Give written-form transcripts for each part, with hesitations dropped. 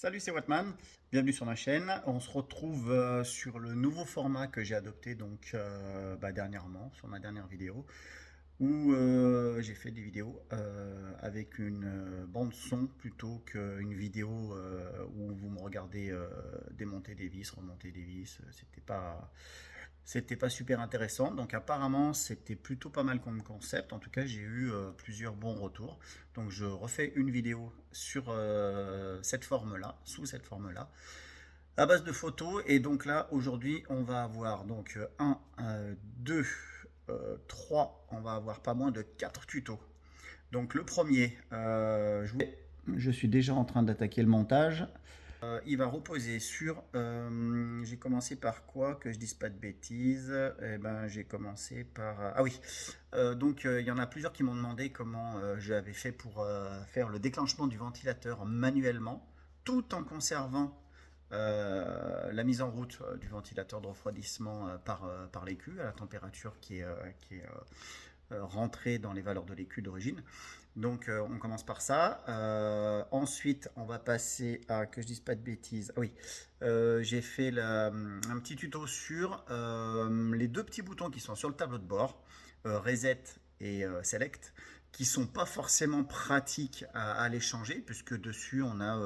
Salut, c'est Wattman, bienvenue sur ma chaîne. On se retrouve sur le nouveau format que j'ai adopté dernièrement, sur ma dernière vidéo, où j'ai fait des vidéos avec une bande son plutôt qu'une vidéo où vous me regardez démonter des vis, remonter des vis. C'était pas super intéressant. Donc apparemment, c'était plutôt pas mal comme concept. En tout cas, j'ai eu plusieurs bons retours. Donc je refais une vidéo sur cette forme-là, sous cette forme-là, à base de photos. Et donc là, aujourd'hui, on va avoir donc 1, 2, 3, on va avoir pas moins de 4 tutos. Donc le premier, je suis déjà en train d'attaquer le montage. Il va reposer sur. J'ai commencé par quoi? Que je dise pas de bêtises. Eh ben, j'ai commencé par. Ah oui. Il y en a plusieurs qui m'ont demandé comment j'avais fait pour faire le déclenchement du ventilateur manuellement, tout en conservant la mise en route du ventilateur de refroidissement par l'écu à la température qui est rentrée dans les valeurs de l'écu d'origine. Donc on commence par ça. Ensuite, on va passer à, que je dise pas de bêtises. Ah oui, j'ai fait un petit tuto sur les deux petits boutons qui sont sur le tableau de bord, Reset et Select, qui sont pas forcément pratiques à les changer, puisque dessus on a,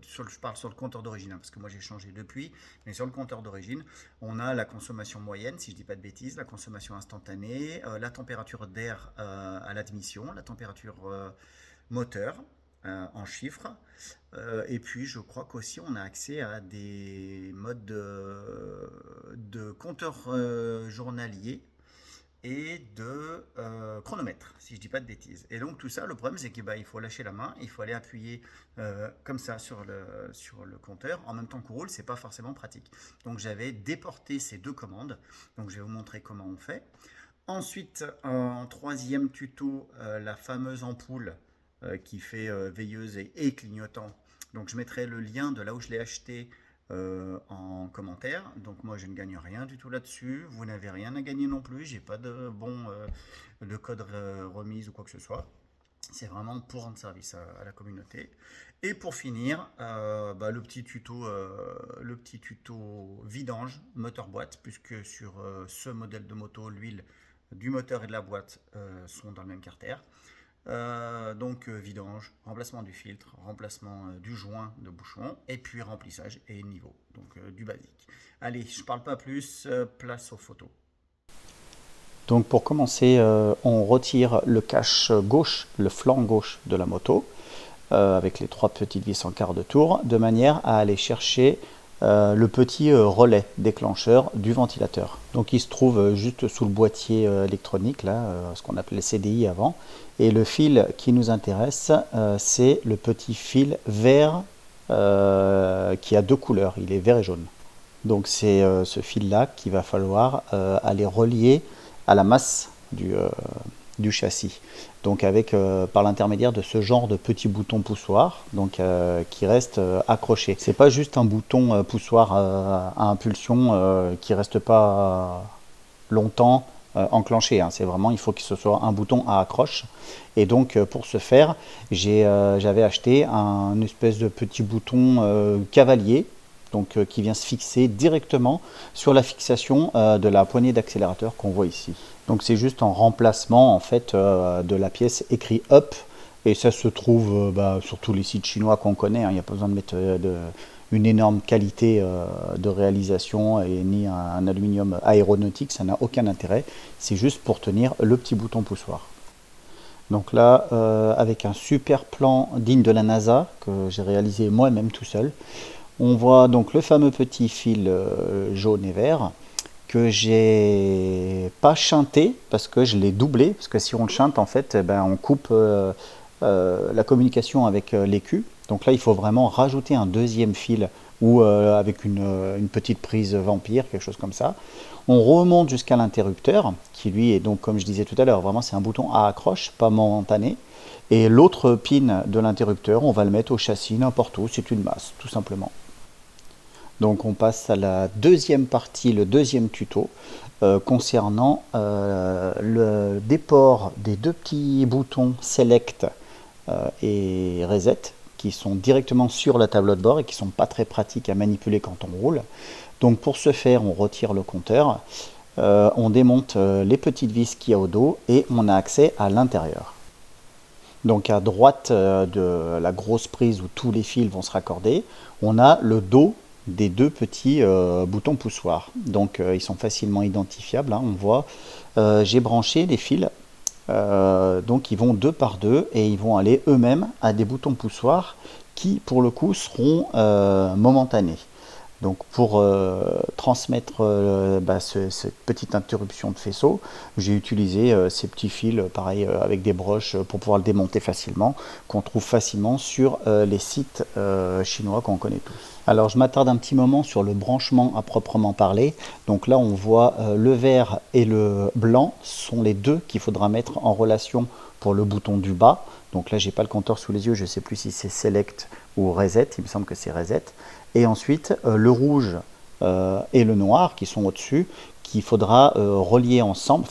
je parle sur le compteur d'origine, hein, parce que moi j'ai changé depuis, mais sur le compteur d'origine, on a la consommation moyenne, si je dis pas de bêtises, la consommation instantanée, la température d'air à l'admission, la température moteur en chiffres, et puis je crois qu'aussi on a accès à des modes de compteur journalier et de chronomètre, si je dis pas de bêtises. Et donc tout ça, le problème c'est qu'il il faut lâcher la main, il faut aller appuyer comme ça sur le compteur, en même temps qu'on roule, c'est pas forcément pratique. Donc j'avais déporté ces deux commandes, donc je vais vous montrer comment on fait. Ensuite, en troisième tuto, la fameuse ampoule qui fait veilleuse et clignotant. Donc je mettrai le lien de là où je l'ai acheté en commentaire. Donc moi je ne gagne rien du tout là-dessus. Vous n'avez rien à gagner non plus. J'ai pas de code remise ou quoi que ce soit. C'est vraiment pour rendre service à la communauté. Et pour finir, le petit tuto vidange moteur boîte, puisque sur ce modèle de moto, l'huile du moteur et de la boîte sont dans le même carter. Vidange, remplacement du filtre, remplacement du joint de bouchon, et puis remplissage et niveau, donc du basique. Allez, je parle pas plus, place aux photos. Donc pour commencer, on retire le cache gauche, le flanc gauche de la moto, avec les trois petites vis en quart de tour, de manière à aller chercher le petit relais déclencheur du ventilateur. Donc il se trouve juste sous le boîtier électronique, là, ce qu'on appelait CDI avant. Et le fil qui nous intéresse, c'est le petit fil vert qui a deux couleurs, il est vert et jaune. Donc c'est ce fil-là qu'il va falloir aller relier à la masse du châssis. Donc par l'intermédiaire de ce genre de petit bouton poussoir, donc qui reste accroché. C'est pas juste un bouton poussoir à impulsion qui reste pas longtemps enclenché, hein. C'est vraiment, il faut que ce soit un bouton à accroche. Et donc pour ce faire, j'avais acheté un espèce de petit bouton cavalier, donc qui vient se fixer directement sur la fixation de la poignée d'accélérateur qu'on voit ici. Donc c'est juste en remplacement en fait de la pièce écrit up, et ça se trouve sur tous les sites chinois qu'on connaît, hein. Il n'y a pas besoin de mettre une énorme qualité de réalisation et ni un aluminium aéronautique, ça n'a aucun intérêt, c'est juste pour tenir le petit bouton poussoir. Donc là, avec un super plan digne de la NASA que j'ai réalisé moi-même tout seul, on voit donc le fameux petit fil jaune et vert que j'ai pas chanté parce que je l'ai doublé, parce que si on le chante en fait, on coupe la communication avec l'écu. Donc là il faut vraiment rajouter un deuxième fil ou avec une petite prise vampire, quelque chose comme ça. On remonte jusqu'à l'interrupteur qui lui est donc, comme je disais tout à l'heure, vraiment c'est un bouton à accroche, pas momentané. Et l'autre pin de l'interrupteur, on va le mettre au châssis n'importe où, c'est une masse tout simplement. Donc on passe à la deuxième partie, le deuxième tuto, concernant le déport des deux petits boutons Select et Reset, qui sont directement sur la tableau de bord et qui ne sont pas très pratiques à manipuler quand on roule. Donc pour ce faire, on retire le compteur, on démonte les petites vis qu'il y a au dos et on a accès à l'intérieur. Donc à droite de la grosse prise où tous les fils vont se raccorder, on a le dos des deux petits boutons poussoirs. Donc ils sont facilement identifiables, hein, on voit. J'ai branché les fils, donc ils vont 2 par 2 et ils vont aller eux-mêmes à des boutons poussoirs qui pour le coup seront momentanés. Donc pour transmettre cette petite interruption de faisceau, j'ai utilisé ces petits fils, pareil avec des broches pour pouvoir le démonter facilement, qu'on trouve facilement sur les sites chinois qu'on connaît tous. Alors je m'attarde un petit moment sur le branchement à proprement parler. Donc là on voit le vert et le blanc sont les deux qu'il faudra mettre en relation pour le bouton du bas. Donc là j'ai pas le compteur sous les yeux, je ne sais plus si c'est Select ou Reset, il me semble que c'est Reset. Et ensuite, le rouge et le noir qui sont au-dessus, qu'il faudra relier ensemble,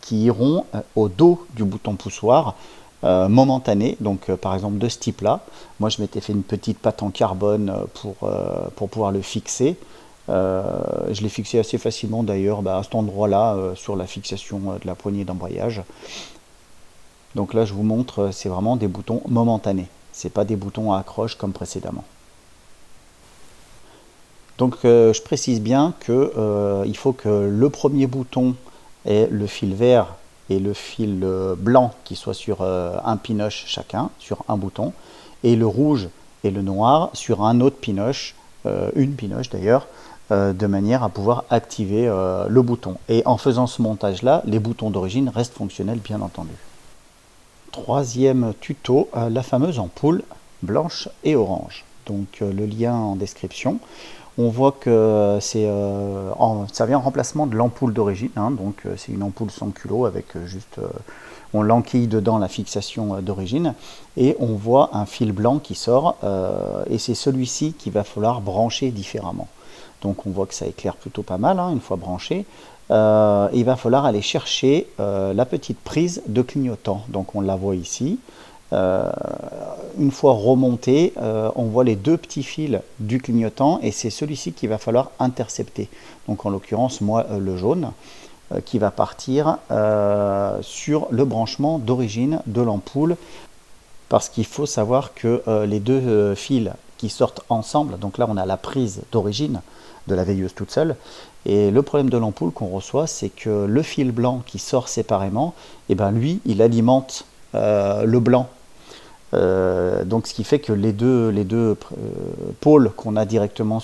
qui iront au dos du bouton poussoir momentané. Donc, par exemple, de ce type-là. Moi, je m'étais fait une petite pâte en carbone pour pouvoir le fixer. Je l'ai fixé assez facilement d'ailleurs à cet endroit-là, sur la fixation de la poignée d'embrayage. Donc là, je vous montre, c'est vraiment des boutons momentanés. Ce n'est pas des boutons à accroche comme précédemment. Donc je précise bien que il faut que le premier bouton ait le fil vert et le fil blanc qui soit sur un pinoche chacun, sur un bouton, et le rouge et le noir sur un autre pinoche, une pinoche d'ailleurs, de manière à pouvoir activer le bouton. Et en faisant ce montage-là, les boutons d'origine restent fonctionnels bien entendu. Troisième tuto, la fameuse ampoule blanche et orange. Donc le lien en description. On voit que ça vient en remplacement de l'ampoule d'origine, hein, donc c'est une ampoule sans culot avec juste, on l'enquille dedans la fixation d'origine, et on voit un fil blanc qui sort, et c'est celui-ci qu'il va falloir brancher différemment. Donc on voit que ça éclaire plutôt pas mal, hein, une fois branché. Il va falloir aller chercher la petite prise de clignotant, donc on la voit ici. Une fois remonté, on voit les deux petits fils du clignotant et c'est celui-ci qu'il va falloir intercepter. Donc en l'occurrence, moi, le jaune, qui va partir sur le branchement d'origine de l'ampoule. Parce qu'il faut savoir que les deux fils qui sortent ensemble, donc là on a la prise d'origine de la veilleuse toute seule, et le problème de l'ampoule qu'on reçoit, c'est que le fil blanc qui sort séparément, et ben lui, il alimente le blanc. Donc ce qui fait que les deux pôles qu'on a directement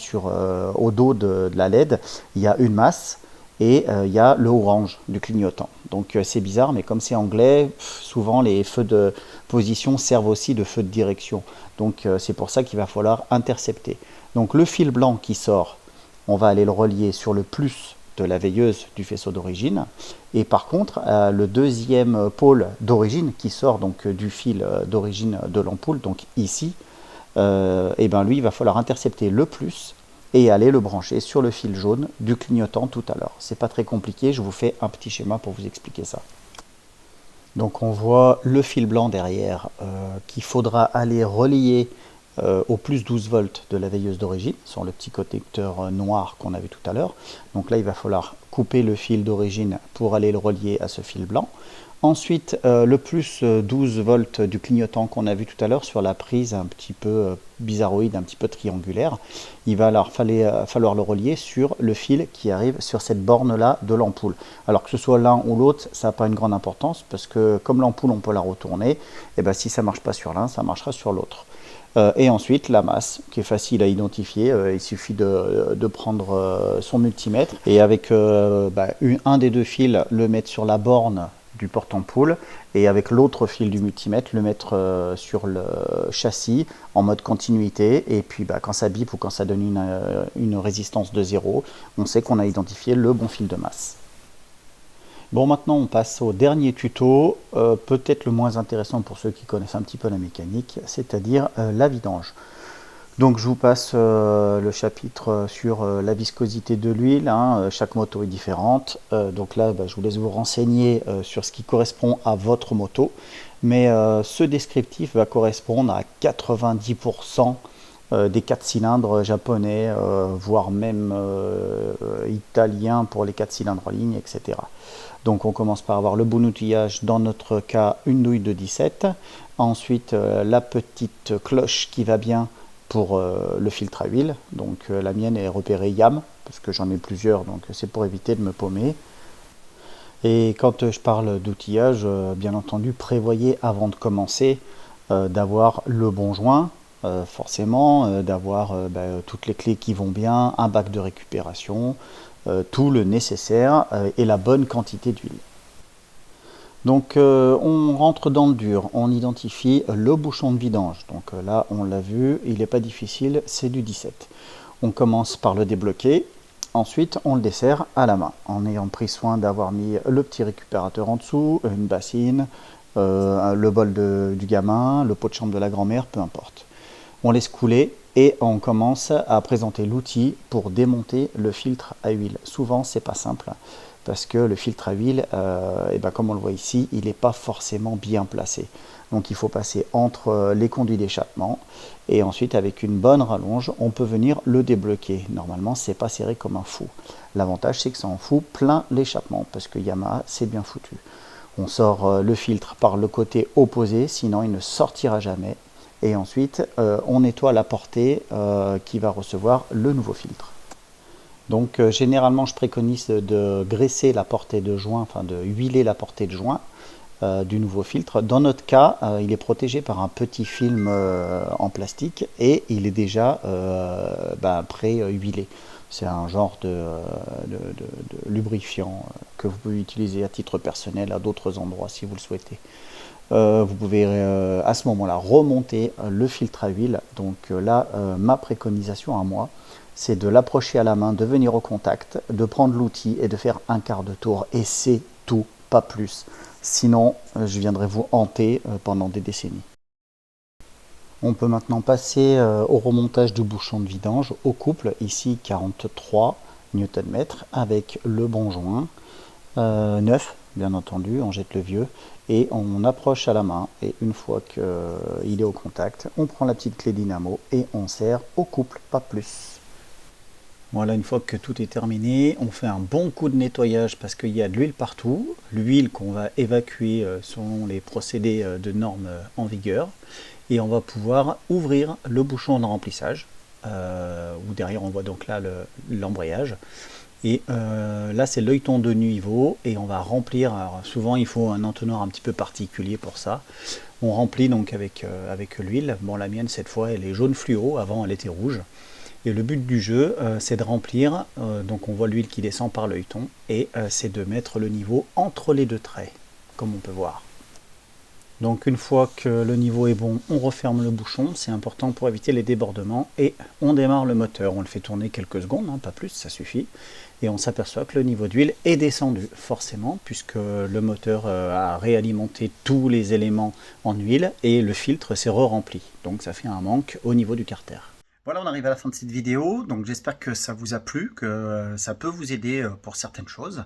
au dos de la LED, il y a une masse et il y a le orange du clignotant. Donc c'est bizarre, mais comme c'est anglais, souvent les feux de position servent aussi de feux de direction. Donc c'est pour ça qu'il va falloir intercepter. Donc le fil blanc qui sort, on va aller le relier sur le plus de la veilleuse du faisceau d'origine, et par contre le deuxième pôle d'origine qui sort donc du fil d'origine de l'ampoule, donc ici, et ben lui il va falloir intercepter le plus et aller le brancher sur le fil jaune du clignotant tout à l'heure. C'est pas très compliqué, je vous fais un petit schéma pour vous expliquer ça. Donc on voit le fil blanc derrière qu'il faudra aller relier au plus 12 volts de la veilleuse d'origine, sur le petit connecteur noir qu'on a vu tout à l'heure. Donc là, il va falloir couper le fil d'origine pour aller le relier à ce fil blanc. Ensuite, le plus 12 volts du clignotant qu'on a vu tout à l'heure sur la prise un petit peu bizarroïde, un petit peu triangulaire, il va alors falloir le relier sur le fil qui arrive sur cette borne-là de l'ampoule. Alors que ce soit l'un ou l'autre, ça n'a pas une grande importance, parce que comme l'ampoule, on peut la retourner, et ben, si ça ne marche pas sur l'un, ça marchera sur l'autre. Et ensuite la masse qui est facile à identifier, il suffit de prendre son multimètre et avec un des deux fils le mettre sur la borne du porte-ampoule et avec l'autre fil du multimètre le mettre sur le châssis en mode continuité, et puis quand ça bip ou quand ça donne une résistance de 0, on sait qu'on a identifié le bon fil de masse. Bon, maintenant on passe au dernier tuto, peut-être le moins intéressant pour ceux qui connaissent un petit peu la mécanique, c'est-à-dire la vidange. Donc je vous passe le chapitre sur la viscosité de l'huile, hein. Chaque moto est différente. Donc là, je vous laisse vous renseigner sur ce qui correspond à votre moto. Mais ce descriptif va correspondre à 90% des 4 cylindres japonais, voire même italiens pour les 4 cylindres en ligne, etc. Donc on commence par avoir le bon outillage, dans notre cas une douille de 17. Ensuite la petite cloche qui va bien pour le filtre à huile. Donc la mienne est repérée YAM, parce que j'en ai plusieurs, donc c'est pour éviter de me paumer. Et quand je parle d'outillage, bien entendu, prévoyez avant de commencer d'avoir le bon joint, forcément, d'avoir toutes les clés qui vont bien, un bac de récupération, tout le nécessaire et la bonne quantité d'huile. Donc on rentre dans le dur, on identifie le bouchon de vidange. Donc là on l'a vu, il n'est pas difficile, c'est du 17. On commence par le débloquer, ensuite on le dessert à la main, en ayant pris soin d'avoir mis le petit récupérateur en dessous, une bassine, le bol du gamin, le pot de chambre de la grand-mère, peu importe. On laisse couler et on commence à présenter l'outil pour démonter le filtre à huile. Souvent c'est pas simple, parce que le filtre à huile, comme on le voit ici, il n'est pas forcément bien placé. Donc il faut passer entre les conduits d'échappement et ensuite avec une bonne rallonge, on peut venir le débloquer. Normalement, c'est pas serré comme un fou. L'avantage, c'est que ça en fout plein l'échappement parce que Yamaha, c'est bien foutu. On sort le filtre par le côté opposé, sinon il ne sortira jamais. Et ensuite, on nettoie la portée qui va recevoir le nouveau filtre. Donc généralement je préconise de graisser la portée de joint, enfin de huiler la portée de joint du nouveau filtre. Dans notre cas, il est protégé par un petit film en plastique et il est déjà pré-huilé. C'est un genre de lubrifiant que vous pouvez utiliser à titre personnel à d'autres endroits si vous le souhaitez. Vous pouvez à ce moment-là remonter le filtre à huile. Donc là, ma préconisation à moi, c'est de l'approcher à la main, de venir au contact, de prendre l'outil et de faire un quart de tour. Et c'est tout, pas plus. Sinon, je viendrai vous hanter pendant des décennies. On peut maintenant passer au remontage du bouchon de vidange au couple, ici 43 Nm avec le bon joint, neuf bien entendu, on jette le vieux et on approche à la main et une fois qu'il est au contact, on prend la petite clé dynamo et on serre au couple, pas plus. Voilà, une fois que tout est terminé, on fait un bon coup de nettoyage parce qu'il y a de l'huile partout. L'huile qu'on va évacuer selon les procédés de normes en vigueur. Et on va pouvoir ouvrir le bouchon de remplissage, où derrière on voit donc là l'embrayage. Et là c'est l'œilleton de niveau et on va remplir. Alors, souvent il faut un entonnoir un petit peu particulier pour ça. On remplit donc avec l'huile. Bon, la mienne cette fois elle est jaune fluo, avant elle était rouge. Et le but du jeu, c'est de remplir, donc on voit l'huile qui descend par l'œilleton, et c'est de mettre le niveau entre les deux traits, comme on peut voir. Donc une fois que le niveau est bon, on referme le bouchon, c'est important pour éviter les débordements, et on démarre le moteur. On le fait tourner quelques secondes, hein, pas plus, ça suffit. Et on s'aperçoit que le niveau d'huile est descendu, forcément, puisque le moteur a réalimenté tous les éléments en huile, et le filtre s'est re-rempli. Donc ça fait un manque au niveau du carter. Voilà, on arrive à la fin de cette vidéo, donc j'espère que ça vous a plu, que ça peut vous aider pour certaines choses.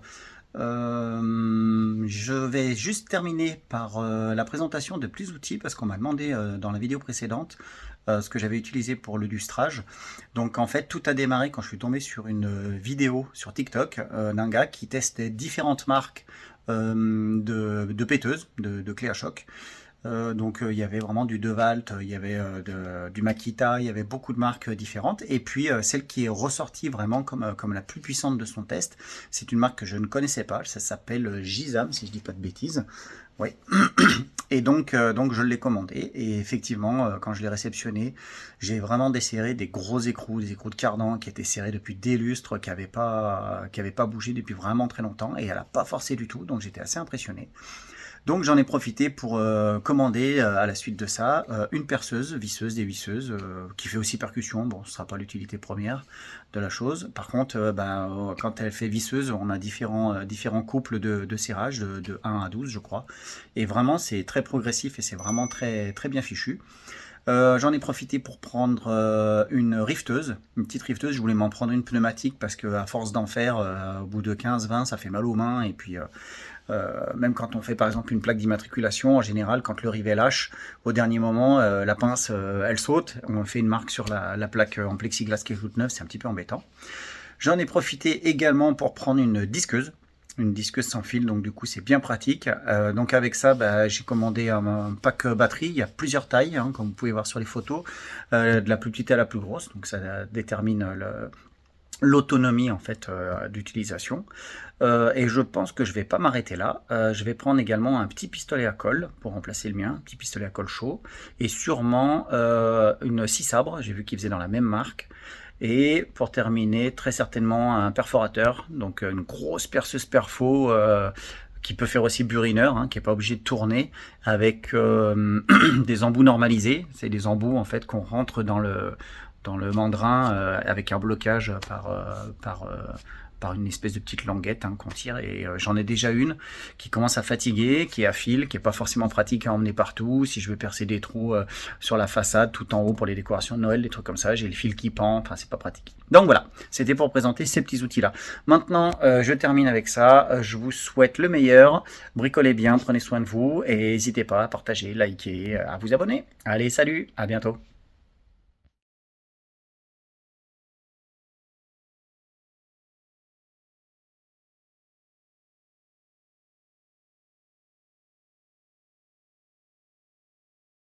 Je vais juste terminer par la présentation de plus outils, parce qu'on m'a demandé dans la vidéo précédente ce que j'avais utilisé pour le lustrage. Donc en fait, tout a démarré quand je suis tombé sur une vidéo sur TikTok d'un gars qui testait différentes marques de péteuses, de clés à choc. Il y avait vraiment du DeWalt, il y avait du Makita, il y avait beaucoup de marques différentes. Et puis celle qui est ressortie vraiment comme la plus puissante de son test, c'est une marque que je ne connaissais pas, ça s'appelle Gizam si je dis pas de bêtises. Oui. Et donc je l'ai commandé et effectivement quand je l'ai réceptionné, j'ai vraiment desserré des gros écrous, des écrous de cardan qui étaient serrés depuis des lustres, qui n'avaient pas bougé depuis vraiment très longtemps et elle n'a pas forcé du tout, donc j'étais assez impressionné. Donc j'en ai profité pour commander à la suite de ça une perceuse, des visseuses, qui fait aussi percussion. Bon, ce ne sera pas l'utilité première de la chose. Par contre, quand elle fait visseuse, on a différents couples de serrage, de 1 à 12 je crois. Et vraiment c'est très progressif et c'est vraiment très, très bien fichu. J'en ai profité pour prendre une rifteuse, une petite rifteuse. Je voulais m'en prendre une pneumatique parce que à force d'en faire, au bout de 15-20, ça fait mal aux mains. Et puis, même quand on fait par exemple une plaque d'immatriculation, en général, quand le rivet lâche, au dernier moment, la pince, elle saute. On fait une marque sur la plaque en plexiglas qui est toute neuve, c'est un petit peu embêtant. J'en ai profité également pour prendre une disqueuse sans fil, donc du coup c'est bien pratique. Donc avec ça, j'ai commandé un pack batterie. Il y a plusieurs tailles, hein, comme vous pouvez voir sur les photos, de la plus petite à la plus grosse, donc ça détermine l'autonomie en fait d'utilisation. Et je pense que je vais pas m'arrêter là. Je vais prendre également un petit pistolet à colle pour remplacer le mien, un petit pistolet à colle chaud, et sûrement une scie sabre. J'ai vu qu'ils faisaient dans la même marque. Et pour terminer, très certainement un perforateur, donc une grosse perceuse perfo qui peut faire aussi burineur, hein, qui n'est pas obligé de tourner, avec des embouts normalisés. C'est des embouts en fait qu'on rentre dans le mandrin avec un blocage par une espèce de petite languette hein, qu'on tire. Et j'en ai déjà une qui commence à fatiguer, qui est à fil, qui n'est pas forcément pratique à emmener partout. Si je veux percer des trous sur la façade, tout en haut pour les décorations de Noël, des trucs comme ça, j'ai le fil qui pend, enfin c'est pas pratique. Donc voilà, c'était pour présenter ces petits outils-là. Maintenant, je termine avec ça. Je vous souhaite le meilleur. Bricolez bien, prenez soin de vous et n'hésitez pas à partager, liker, à vous abonner. Allez, salut, à bientôt.